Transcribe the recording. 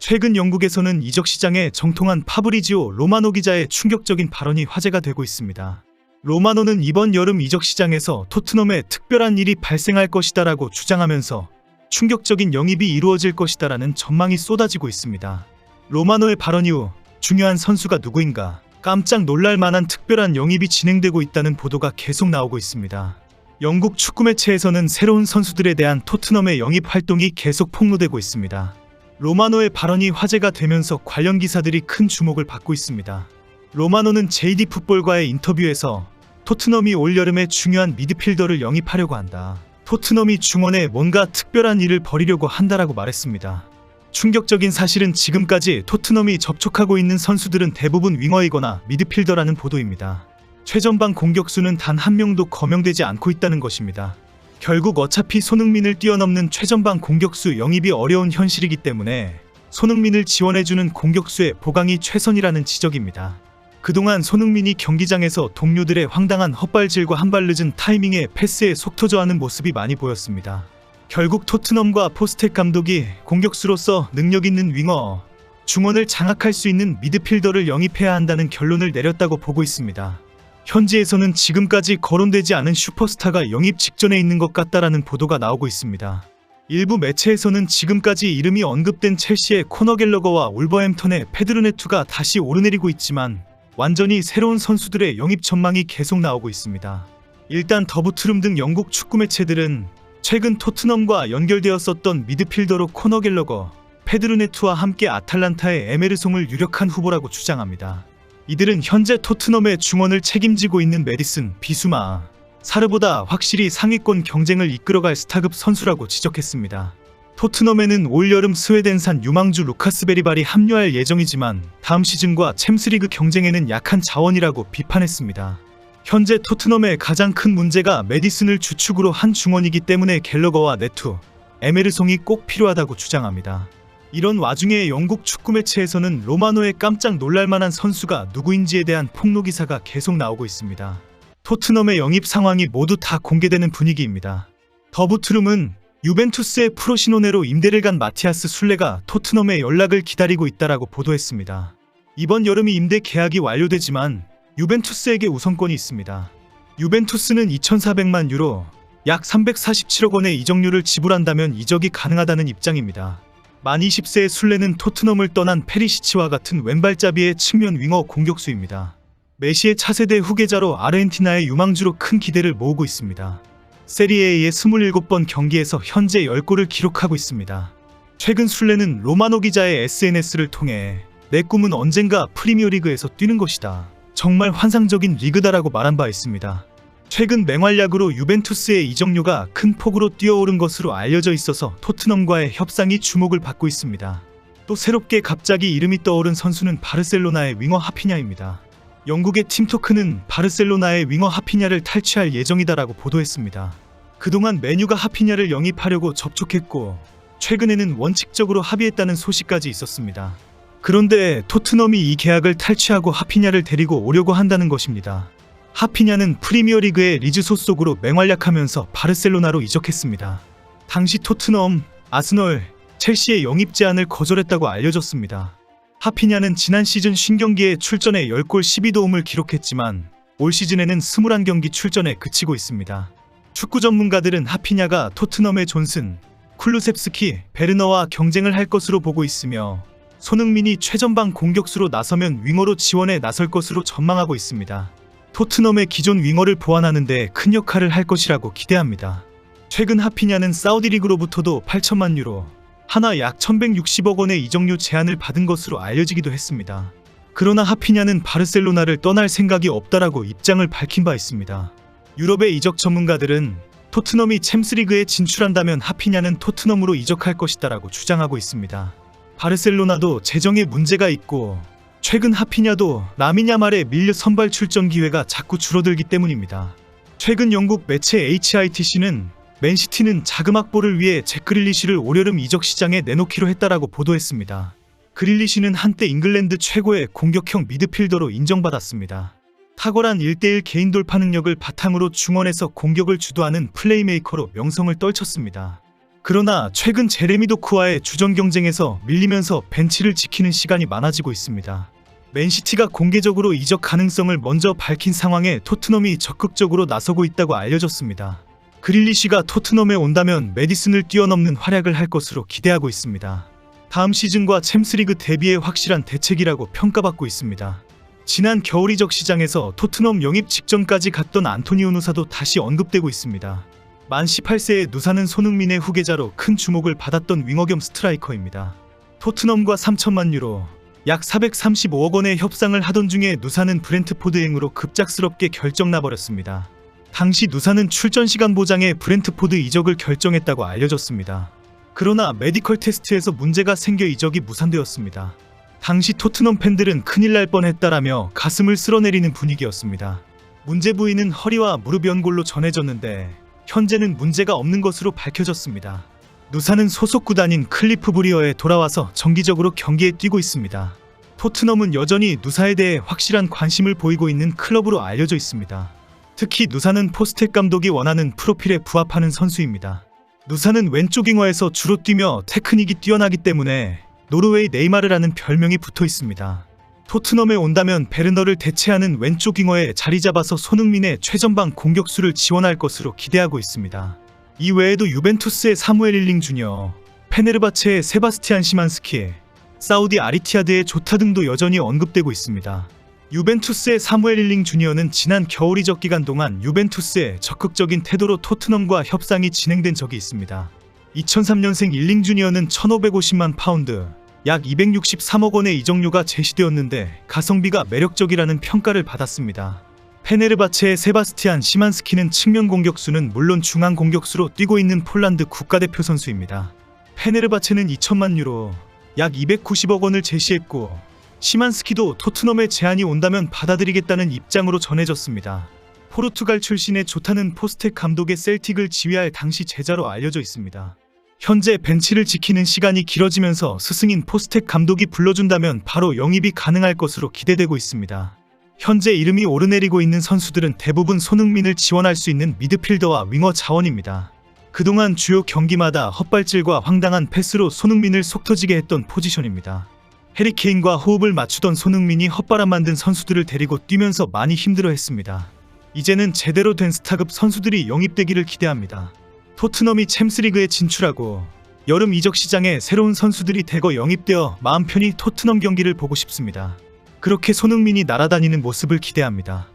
최근 영국에서는 이적 시장에 정통한 파브리지오 로마노 기자의 충격적인 발언이 화제가 되고 있습니다. 로마노는 이번 여름 이적 시장에서 토트넘에 특별한 일이 발생할 것이다라고 주장하면서 충격적인 영입이 이루어질 것이다라는 전망이 쏟아지고 있습니다. 로마노의 발언 이후 중요한 선수가 누구인가 깜짝 놀랄 만한 특별한 영입이 진행되고 있다는 보도가 계속 나오고 있습니다. 영국 축구 매체에서는 새로운 선수들에 대한 토트넘의 영입 활동이 계속 폭로되고 있습니다. 로마노의 발언이 화제가 되면서 관련 기사들이 큰 주목을 받고 있습니다. 로마노는 JD 풋볼과의 인터뷰에서 토트넘이 올여름에 중요한 미드필더를 영입하려고 한다. 토트넘이 중원에 뭔가 특별한 일을 벌이려고 한다라고 말했습니다. 충격적인 사실은 지금까지 토트넘이 접촉하고 있는 선수들은 대부분 윙어이거나 미드필더라는 보도입니다. 최전방 공격수는 단 한 명도 거명되지 않고 있다는 것입니다. 결국 어차피 손흥민을 뛰어넘는 최전방 공격수 영입이 어려운 현실이기 때문에 손흥민을 지원해주는 공격수의 보강이 최선이라는 지적입니다. 그동안 손흥민이 경기장에서 동료들의 황당한 헛발질과 한 발 늦은 타이밍에 패스에 속터져하는 모습이 많이 보였습니다. 결국 토트넘과 포스텍 감독이 공격수로서 능력 있는 윙어, 중원을 장악할 수 있는 미드필더를 영입해야 한다는 결론을 내렸다고 보고 있습니다. 현지에서는 지금까지 거론되지 않은 슈퍼스타가 영입 직전에 있는 것 같다라는 보도가 나오고 있습니다. 일부 매체에서는 지금까지 이름이 언급된 첼시의 코너 갤러거와 울버햄턴의 페드로 네투가 다시 오르내리고 있지만 완전히 새로운 선수들의 영입 전망이 계속 나오고 있습니다. 일단 더부트룸 등 영국 축구 매체들은 최근 토트넘과 연결되었었던 미드필더로 코너 갤러거, 페드로 네투와 함께 아탈란타의 에메르송을 유력한 후보라고 주장합니다. 이들은 현재 토트넘의 중원을 책임지고 있는 메디슨, 비수마, 사르보다 확실히 상위권 경쟁을 이끌어갈 스타급 선수라고 지적했습니다. 토트넘에는 올여름 스웨덴산 유망주 루카스 베리발이 합류할 예정이지만 다음 시즌과 챔스리그 경쟁에는 약한 자원이라고 비판했습니다. 현재 토트넘의 가장 큰 문제가 메디슨을 주축으로 한 중원이기 때문에 갤러거와 네투, 에메르송이 꼭 필요하다고 주장합니다. 이런 와중에 영국 축구 매체에서는 로마노의 깜짝 놀랄만한 선수가 누구인지에 대한 폭로 기사가 계속 나오고 있습니다. 토트넘의 영입 상황이 모두 다 공개되는 분위기입니다. 더부트룸은 유벤투스의 프로시노네로 임대를 간 마티아스 술레가 토트넘의 연락을 기다리고 있다라고 보도했습니다. 이번 여름이 임대 계약이 완료되지만 유벤투스에게 우선권이 있습니다. 유벤투스는 2,400만 유로, 약 347억 원의 이적료를 지불한다면 이적이 가능하다는 입장입니다. 만 20세의 술레는 토트넘을 떠난 페리시치와 같은 왼발잡이의 측면 윙어 공격수입니다. 메시의 차세대 후계자로 아르헨티나의 유망주로 큰 기대를 모으고 있습니다. 세리에의 27번 경기에서 현재 10골을 기록하고 있습니다. 최근 술레는 로마노 기자의 SNS를 통해 내 꿈은 언젠가 프리미어리그에서 뛰는 것이다. 정말 환상적인 리그다라고 말한 바 있습니다. 최근 맹활약으로 유벤투스의 이적료가 큰 폭으로 뛰어오른 것으로 알려져 있어서 토트넘과의 협상이 주목을 받고 있습니다. 또 새롭게 갑자기 이름이 떠오른 선수는 바르셀로나의 윙어 하피냐입니다. 영국의 팀토크는 바르셀로나의 윙어 하피냐를 탈취할 예정이다라고 보도했습니다. 그동안 메뉴가 하피냐를 영입하려고 접촉했고 최근에는 원칙적으로 합의했다는 소식까지 있었습니다. 그런데 토트넘이 이 계약을 탈취하고 하피냐를 데리고 오려고 한다는 것입니다. 하피냐는 프리미어리그의 리즈 소속으로 맹활약하면서 바르셀로나로 이적했습니다. 당시 토트넘, 아스널, 첼시의 영입 제안을 거절했다고 알려졌습니다. 하피냐는 지난 시즌 50경기에 출전해 10골 12도움을 기록했지만 올 시즌에는 21경기 출전에 그치고 있습니다. 축구 전문가들은 하피냐가 토트넘의 존슨, 쿨루셉스키, 베르너와 경쟁을 할 것으로 보고 있으며 손흥민이 최전방 공격수로 나서면 윙어로 지원에 나설 것으로 전망하고 있습니다. 토트넘의 기존 윙어를 보완하는 데 큰 역할을 할 것이라고 기대합니다. 최근 하피냐는 사우디 리그로부터도 8천만 유로, 하나 약 1160억 원의 이적료 제안을 받은 것으로 알려지기도 했습니다. 그러나 하피냐는 바르셀로나를 떠날 생각이 없다라고 입장을 밝힌 바 있습니다. 유럽의 이적 전문가들은 토트넘이 챔스리그에 진출한다면 하피냐는 토트넘으로 이적할 것이다라고 주장하고 있습니다. 바르셀로나도 재정에 문제가 있고 최근 하피냐도 라민 야말에 밀려 선발 출전 기회가 자꾸 줄어들기 때문입니다. 최근 영국 매체 HITC는 맨시티는 자금 확보를 위해 잭 그릴리시를 올여름 이적 시장에 내놓기로 했다라고 보도했습니다. 그릴리시는 한때 잉글랜드 최고의 공격형 미드필더로 인정받았습니다. 탁월한 1대1 개인 돌파 능력을 바탕으로 중원에서 공격을 주도하는 플레이메이커로 명성을 떨쳤습니다. 그러나 최근 제레미 도크와의 주전 경쟁에서 밀리면서 벤치를 지키는 시간이 많아지고 있습니다. 맨시티가 공개적으로 이적 가능성을 먼저 밝힌 상황에 토트넘이 적극적으로 나서고 있다고 알려졌습니다. 그릴리쉬가 토트넘에 온다면 메디슨을 뛰어넘는 활약을 할 것으로 기대하고 있습니다. 다음 시즌과 챔스리그 대비에 확실한 대책이라고 평가받고 있습니다. 지난 겨울 이적 시장에서 토트넘 영입 직전까지 갔던 안토니오 누사도 다시 언급되고 있습니다. 만 18세의 누사는 손흥민의 후계자로 큰 주목을 받았던 윙어 겸 스트라이커입니다. 토트넘과 3천만 유로, 약 435억 원의 협상을 하던 중에 누사는 브렌트포드행으로 급작스럽게 결정나버렸습니다. 당시 누사는 출전 시간 보장에 브렌트포드 이적을 결정했다고 알려졌습니다. 그러나 메디컬 테스트에서 문제가 생겨 이적이 무산되었습니다. 당시 토트넘 팬들은 큰일 날 뻔했다라며 가슴을 쓸어내리는 분위기였습니다. 문제 부위는 허리와 무릎 연골로 전해졌는데 현재는 문제가 없는 것으로 밝혀졌습니다. 누사는 소속 구단인 클리프 브리어에 돌아와서 정기적으로 경기에 뛰고 있습니다. 토트넘은 여전히 누사에 대해 확실한 관심을 보이고 있는 클럽으로 알려져 있습니다. 특히 누사는 포스텍 감독이 원하는 프로필에 부합하는 선수입니다. 누사는 왼쪽 윙어에서 주로 뛰며 테크닉이 뛰어나기 때문에 노르웨이 네이마르라는 별명이 붙어 있습니다. 토트넘에 온다면 베르너를 대체하는 왼쪽 윙어에 자리 잡아서 손흥민의 최전방 공격수를 지원할 것으로 기대하고 있습니다. 이 외에도 유벤투스의 사무엘 일링 주니어, 페네르바체의 세바스티안 시만스키, 사우디 아리티아드의 조타 등도 여전히 언급되고 있습니다. 유벤투스의 사무엘 일링 주니어는 지난 겨울 이적 기간 동안 유벤투스의 적극적인 태도로 토트넘과 협상이 진행된 적이 있습니다. 2003년생 일링 주니어는 1,550만 파운드, 약 263억 원의 이적료가 제시되었는데 가성비가 매력적이라는 평가를 받았습니다. 페네르바체의 세바스티안 시만스키는 측면 공격수는 물론 중앙 공격수로 뛰고 있는 폴란드 국가대표 선수입니다. 페네르바체는 2천만 유로, 약 290억 원을 제시했고 시만스키도 토트넘에 제안이 온다면 받아들이겠다는 입장으로 전해졌습니다. 포르투갈 출신의 조타는 포스텍 감독의 셀틱을 지휘할 당시 제자로 알려져 있습니다. 현재 벤치를 지키는 시간이 길어지면서 스승인 포스텍 감독이 불러준다면 바로 영입이 가능할 것으로 기대되고 있습니다. 현재 이름이 오르내리고 있는 선수들은 대부분 손흥민을 지원할 수 있는 미드필더와 윙어 자원입니다. 그동안 주요 경기마다 헛발질과 황당한 패스로 손흥민을 속터지게 했던 포지션입니다. 해리케인과 호흡을 맞추던 손흥민이 헛바람 만든 선수들을 데리고 뛰면서 많이 힘들어했습니다. 이제는 제대로 된 스타급 선수들이 영입되기를 기대합니다. 토트넘이 챔스리그에 진출하고 여름 이적 시장에 새로운 선수들이 대거 영입되어 마음 편히 토트넘 경기를 보고 싶습니다. 그렇게 손흥민이 날아다니는 모습을 기대합니다.